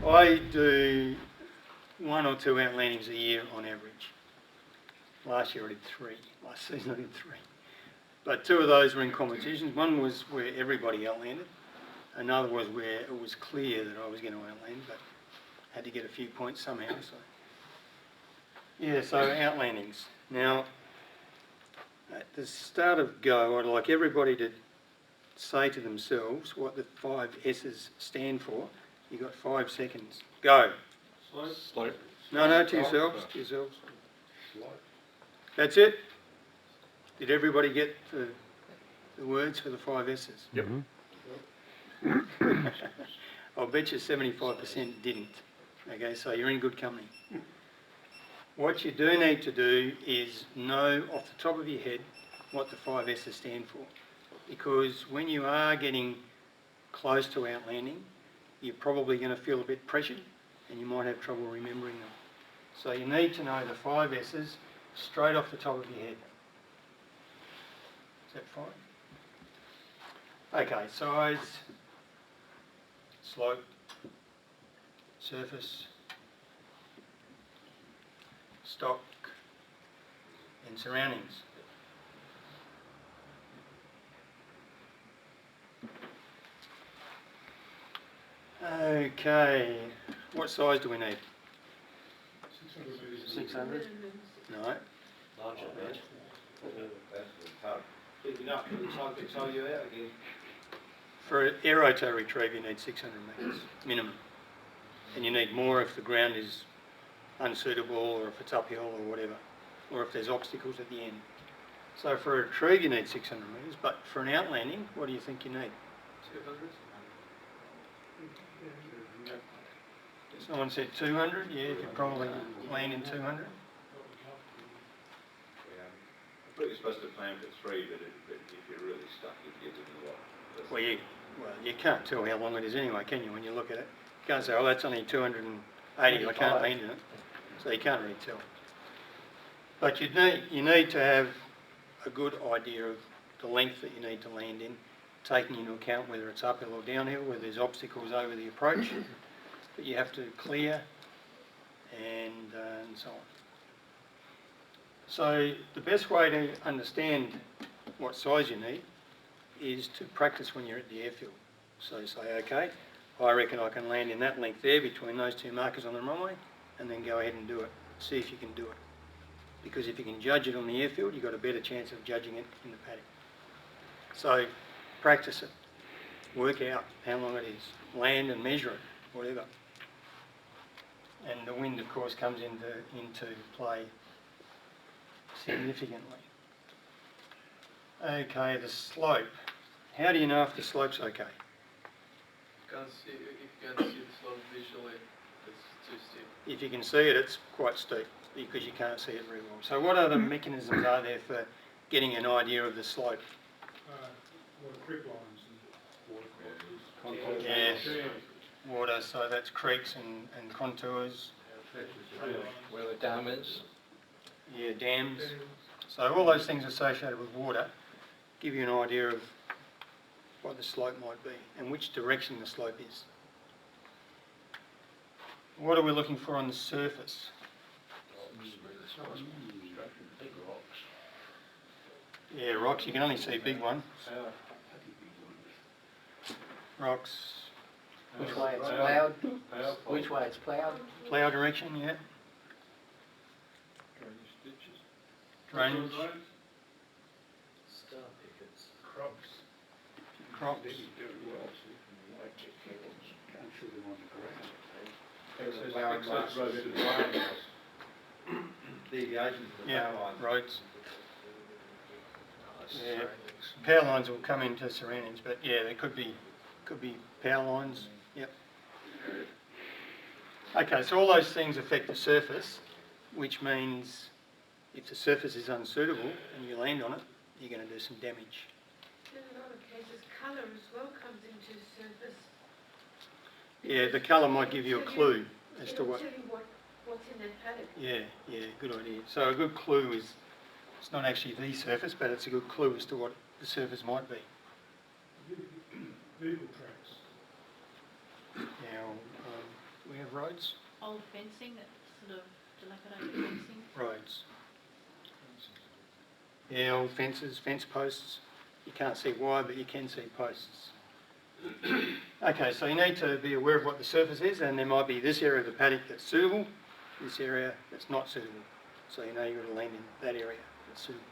I do 1 or 2 outlandings a year on average. Last year I did 3. Last season I did 3. But 2 of those were in competitions. One was where everybody outlanded. Another was where it was clear that I was going to outland, but had to get a few points somehow. So, yeah, so outlandings. Now, at the start of go, I'd like everybody to say to themselves what the 5 S's stand for. You've got 5 seconds. Go. Slope. No, to yourselves. To yourselves. That's it? Did everybody get the words for the 5 S's? Yep. I'll bet you 75% didn't. Okay, so you're in good company. What you do need to do is know off the top of your head what the 5 S's stand for. Because when you are getting close to outlanding, you're probably going to feel a bit pressured and you might have trouble remembering them. So you need to know the 5 S's straight off the top of your head. Is that fine? Okay, size, slope, surface, stock and surroundings. Okay, what size do we need? 600? No. Larger man. Big enough for the tug to tow you out again. For an aerotow retrieve you need 600 metres minimum, and you need more if the ground is unsuitable or if it's uphill or whatever, or if there's obstacles at the end. So for a retrieve you need 600 metres, but for an outlanding, what do you think you need? 200? Someone said 200, yeah, you could probably land in 200. I thought you're supposed to plan for 3, but if you're really stuck, you'd get to the lot. Well, you can't tell how long it is anyway, can you, when you look at it? You can't say, oh, that's only 280, I can't land in it. So you can't really tell. But you need to have a good idea of the length that you need to land in, taking into account whether it's uphill or downhill, whether there's obstacles over the approach that you have to clear, and so on. So the best way to understand what size you need is to practice when you're at the airfield. So say, okay, I reckon I can land in that length there between those 2 markers on the runway, and then go ahead and do it. See if you can do it. Because if you can judge it on the airfield, you've got a better chance of judging it in the paddock. So practice it. Work out how long it is. Land and measure it, whatever. And the wind, of course, comes into play significantly. Okay, the slope. How do you know if the slope's okay? If you can't see the slope visually, it's too steep. If you can see it, it's quite steep because you can't see it very well. So what other mechanisms are there for getting an idea of the slope? Water creek lines and water courses. Yeah, water, so that's creeks and contours. Where the dam is. Yeah, dams. So all those things associated with water give you an idea of what the slope might be and which direction the slope is. What are we looking for on the surface? Big rocks. Yeah, rocks. You can only see big ones. Rocks. Which way it's ploughed? Which way it's ploughed? Plough direction, yeah. Drainage. Star pickets. Crops. Crops. Can't shoot them on the ground. Access roads to the power lines. Deviations to the Yeah, power lines. roads. Yeah, power lines will come into surroundings, but yeah, there could be power lines. Yep. Okay, so all those things affect the surface, which means if the surface is unsuitable and you land on it, you're going to do some damage. In a lot of cases, colour as well comes into surface. Yeah, the colour might give you a clue as to It'll what. tell you what's in that paddock. Yeah, good idea. So a good clue is, it's not actually the surface, but it's a good clue as to what the surface might be. Vehicle tracks. Now, We have roads? Old fencing, that sort of dilapidated fencing. Roads. Yeah, old fences, fence posts. You can't see why, but you can see posts. Okay, so you need to be aware of what the surface is, and there might be this area of the paddock that's suitable, this area that's not suitable. So you know you've got to land in that area that's suitable.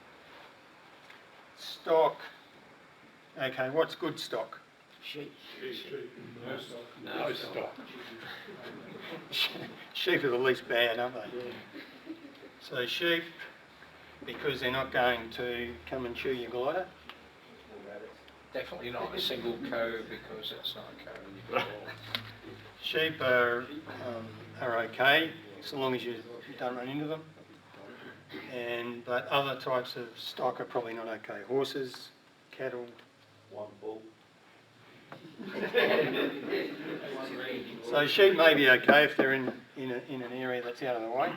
Stock. Okay, what's good stock? Sheep. No stock. Sheep are the least bad, aren't they? So sheep, because they're not going to come and chew your glider. Definitely not a single cow because it's not a cow. Sheep are okay, so long as you don't run into them. But other types of stock are probably not okay. Horses, cattle. One bull. So sheep may be okay if they're in an area that's out of the way,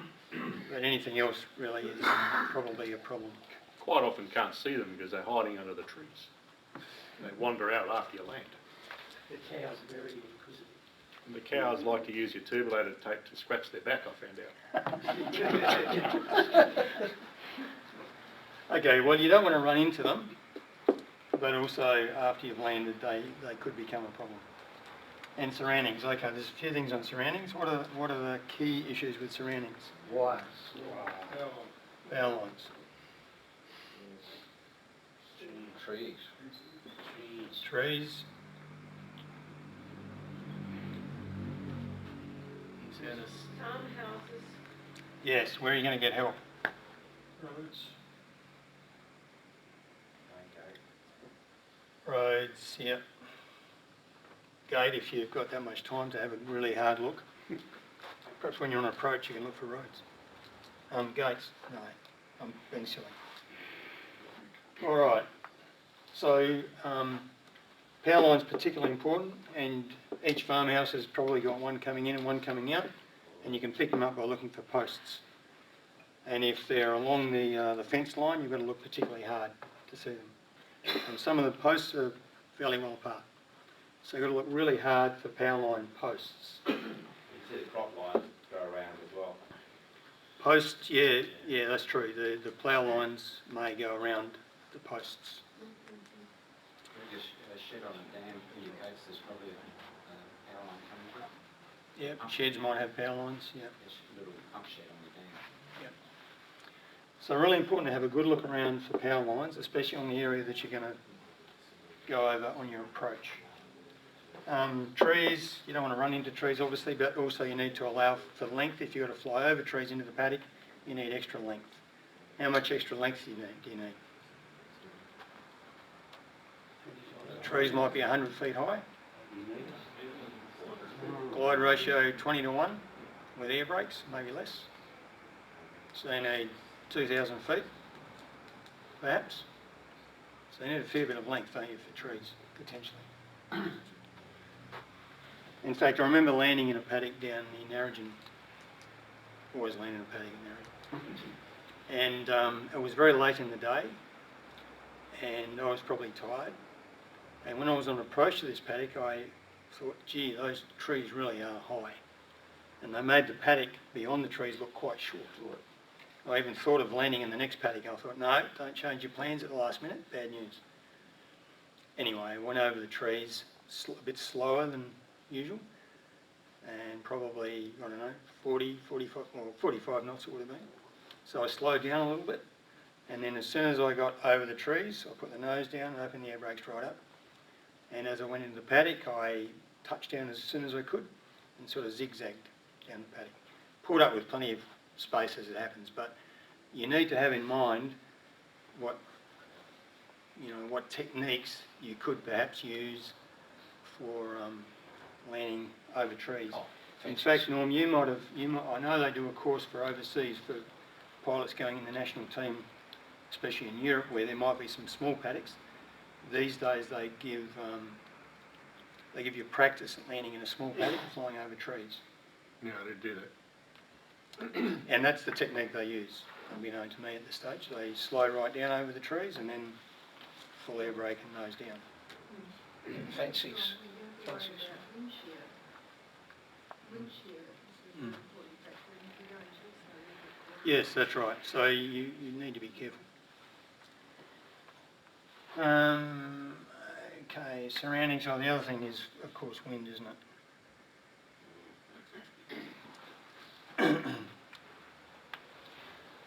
but anything else really is probably a problem. Quite often can't see them because they're hiding under the trees. They wander out after you land. The cows are very inquisitive. And the cows like to use your turbulator tape to scratch their back, I found out. Okay, well you don't want to run into them, but also after you've landed they could become a problem. And surroundings, okay, there's a few things on surroundings. What are the key issues with surroundings? Wires. Power lines. Trees. Trees. Antennas. Farmhouses. Yes, where are you going to get help? Roads. Roads, yep. Gate, if you've got that much time to have a really hard look. Perhaps when you're on approach you can look for roads. Gates, no, I'm being silly. All right, so power line's particularly important, and each farmhouse has probably got one coming in and one coming out, and you can pick them up by looking for posts. And if they're along the fence line, you've got to look particularly hard to see them. And some of the posts are fairly well apart. So you've got to look really hard for power line posts. You see the crop lines go around as well. Posts, yeah, that's true. The plough lines may go around the posts. A shed on a dam indicates there's probably a power line coming through. Yeah, sheds might have power lines, yeah. There's a little pump shed on the dam. So really important to have a good look around for power lines, especially on the area that you're going to go over on your approach. Trees, you don't want to run into trees obviously, but also you need to allow for length. If you've got to fly over trees into the paddock, you need extra length. How much extra length do you need? Trees might be 100 feet high. Glide ratio 20 to 1 with air brakes, maybe less. So you need 2,000 feet, perhaps. So you need a fair bit of length, don't you, for trees, potentially. In fact, I remember landing in a paddock down in Narrogin. Always land in a paddock in Narrogin. And it was very late in the day, and I was probably tired. And when I was on approach to this paddock, I thought, gee, those trees really are high. And they made the paddock beyond the trees look quite short. I even thought of landing in the next paddock. I thought, no, don't change your plans at the last minute, bad news. Anyway, I went over the trees a bit slower than usual, and probably, I don't know, 40, 45, well, 45 knots it would have been. So I slowed down a little bit, and then as soon as I got over the trees, I put the nose down and opened the air brakes right up. And as I went into the paddock, I touched down as soon as I could and sort of zigzagged down the paddock. Pulled up with plenty of space as it happens, but you need to have in mind what techniques you could perhaps use for landing over trees. In fact, Norm, I know they do a course for overseas for pilots going in the national team, especially in Europe where there might be some small paddocks. These days they give you practice at landing in a small paddock and flying over trees. Yeah, I did do that. And that's the technique they use, unbeknown to me at this stage. They slow right down over the trees and then full air brake and nose down. Fences. wind shear is an Mm. important factor, and if you don't also need it. Yes, that's right. So you need to be careful. Okay, surroundings. Oh, the other thing is, of course, wind, isn't it?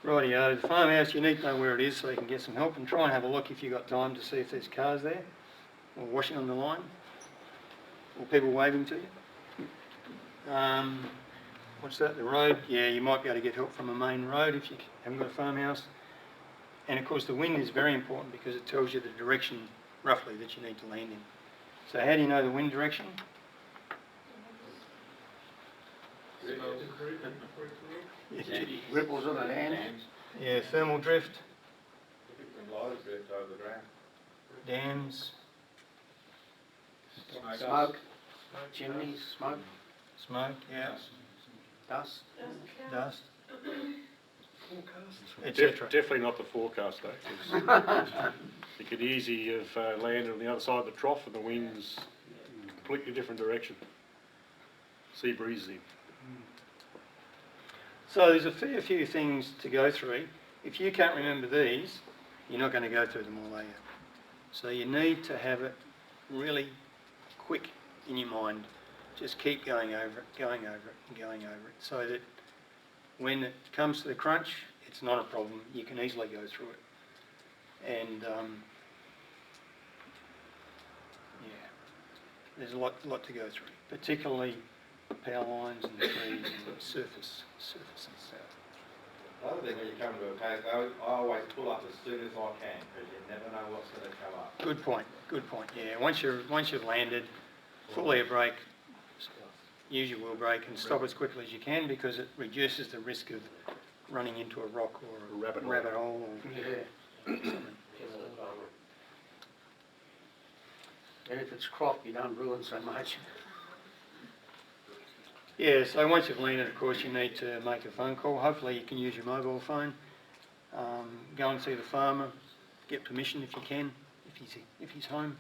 Rightio, the farmhouse, you need to know where it is so you can get some help, and try and have a look if you've got time to see if there's cars there, or washing on the line, or people waving to you. What's that, the road? Yeah, you might be able to get help from a main road if you haven't got a farmhouse. And of course the wind is very important because it tells you the direction, roughly, that you need to land in. So how do you know the wind direction? Ripples on the land. Yeah, thermal drift, Light drift over the ground. dams, Smoke, chimneys, smoke, smoke, yeah, dust. dust, etc. Definitely not the forecast though, 'cause you could easily have landed on the other side of the trough and the wind's completely different direction. Sea breeze in. So there's a fair few things to go through. If you can't remember these, you're not going to go through them all, are you? So you need to have it really quick in your mind. Just keep going over it, going over it, and going over it, so that when it comes to the crunch, it's not a problem. You can easily go through it. And yeah, there's a lot to go through, particularly power lines and trees and surfaces. The other thing when you come to a paddock, I always pull up as soon as I can, because you never know what's going to come up. Good point, yeah. Once you've landed, full air brake, use your wheel brake and stop as quickly as you can, because it reduces the risk of running into a rock or a rabbit hole or something. And if it's crop, you don't ruin so much. Yeah, so once you've landed, of course, you need to make a phone call. Hopefully you can use your mobile phone. Go and see the farmer, get permission if you can, if he's home.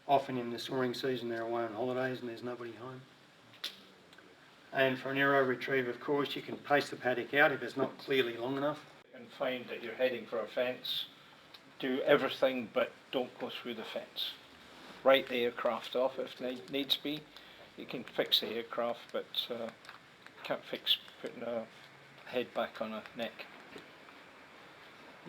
Often in the soaring season they're away on holidays and there's nobody home. And for an aero retrieve, of course, you can pace the paddock out if it's not clearly long enough. And find that you're heading for a fence, do everything but don't go through the fence. Write the aircraft off if needs be. You can fix the aircraft, but can't fix putting a head back on a neck.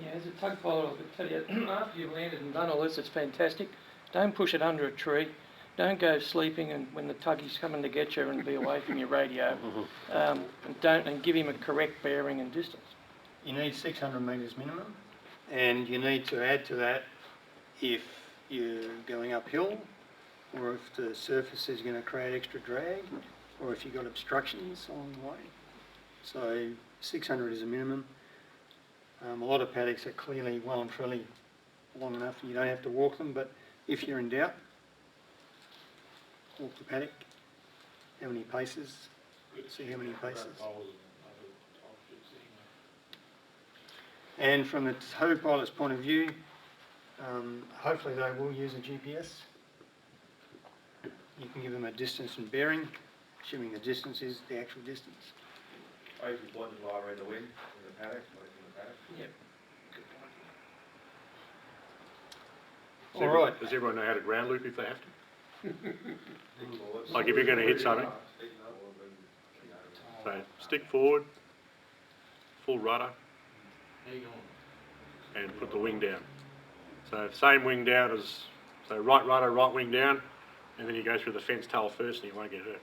Yeah, as a tug pilot, I could tell you, after you've landed and done all this, it's fantastic. Don't push it under a tree. Don't go sleeping and when the tuggy's coming to get you and be away from your radio. And give him a correct bearing and distance. You need 600 metres minimum, and you need to add to that if you're going uphill, or if the surface is going to create extra drag, or if you've got obstructions along the way. So 600 is a minimum. A lot of paddocks are clearly well and truly long enough, and you don't have to walk them, but if you're in doubt, walk the paddock. How many paces? See how many paces. And from the tow pilot's point of view, hopefully they will use a GPS. You can give them a distance and bearing, assuming the distance is the actual distance. I usually point the wire in the wind, in the paddock, away from the paddock. Yep. All right. Does everyone know how to ground loop if they have to? Like if you're going to hit something. So stick forward, full rudder, and put the wing down. So same wing down as, so right rudder, right wing down, and then you go through the fence tail first and you won't get hurt.